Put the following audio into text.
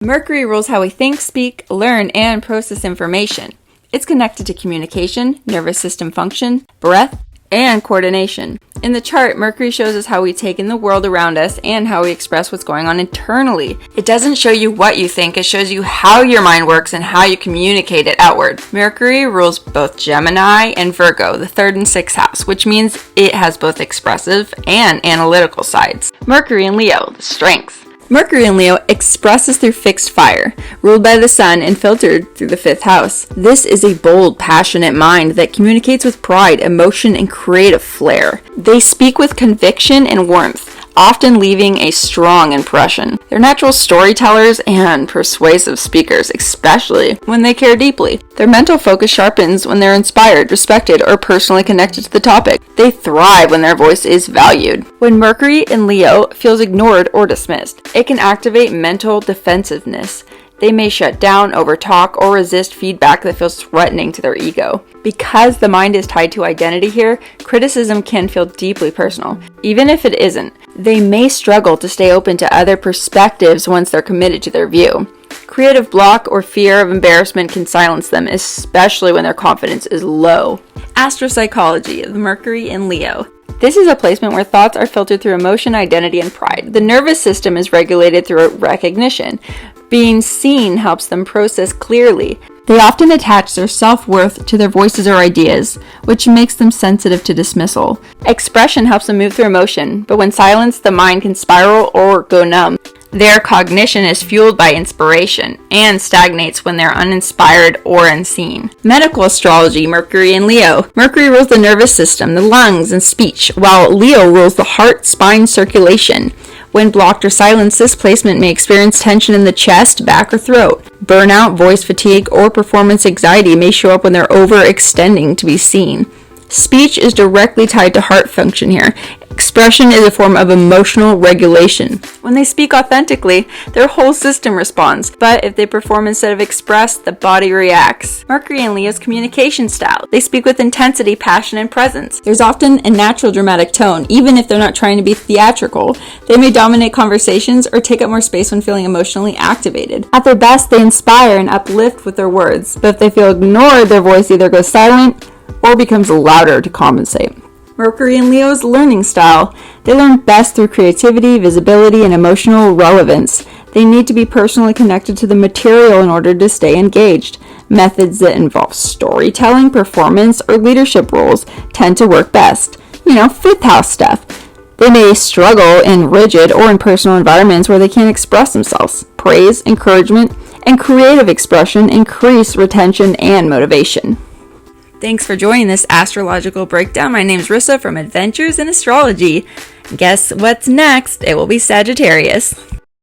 Mercury rules how we think, speak, learn, and process information. It's connected to communication, nervous system function, breath, and coordination. In the chart, Mercury shows us how we take in the world around us and how we express what's going on internally. It doesn't show you what you think, it shows you how your mind works and how you communicate it outward. Mercury rules both Gemini and Virgo, the 3rd and 6th house, which means it has both expressive and analytical sides. Mercury in Leo, the strength. Mercury in Leo expresses through fixed fire, ruled by the sun and filtered through the 5th house. This is a bold, passionate mind that communicates with pride, emotion, and creative flair. They speak with conviction and warmth, often leaving a strong impression. They're natural storytellers and persuasive speakers, especially when they care deeply. Their mental focus sharpens when they're inspired, respected, or personally connected to the topic. They thrive when their voice is valued. When Mercury in Leo feels ignored or dismissed, it can activate mental defensiveness. They may shut down, overtalk, or resist feedback that feels threatening to their ego. Because the mind is tied to identity here, criticism can feel deeply personal. Even if it isn't, they may struggle to stay open to other perspectives once they're committed to their view. Creative block or fear of embarrassment can silence them, especially when their confidence is low. Astropsychology, the Mercury in Leo. This is a placement where thoughts are filtered through emotion, identity, and pride. The nervous system is regulated through recognition. Being seen helps them process clearly. They often attach their self-worth to their voices or ideas, which makes them sensitive to dismissal. Expression helps them move through emotion, but when silenced, the mind can spiral or go numb. Their cognition is fueled by inspiration and stagnates when they're uninspired or unseen. Medical astrology, Mercury in Leo. Mercury rules the nervous system, the lungs, and speech, while Leo rules the heart, spine, circulation. When blocked or silenced, this placement may experience tension in the chest, back, or throat. Burnout, voice fatigue, or performance anxiety may show up when they're overextending to be seen. Speech is directly tied to heart function here. Expression is a form of emotional regulation. When they speak authentically, their whole system responds, but if they perform instead of express, the body reacts. Mercury in Leo's communication style. They speak with intensity, passion, and presence. There's often a natural dramatic tone, even if they're not trying to be theatrical. They may dominate conversations or take up more space when feeling emotionally activated. At their best, they inspire and uplift with their words, but if they feel ignored, their voice either goes silent or becomes louder to compensate. Mercury in Leo's learning style. They learn best through creativity, visibility, and emotional relevance. They need to be personally connected to the material in order to stay engaged. Methods that involve storytelling, performance, or leadership roles tend to work best. 5th house stuff. They may struggle in rigid or in personal environments where they can't express themselves. Praise, encouragement, and creative expression increase retention and motivation. Thanks for joining this astrological breakdown. My name's Rissa from Adventures in Astrology. Guess what's next? It will be Sagittarius.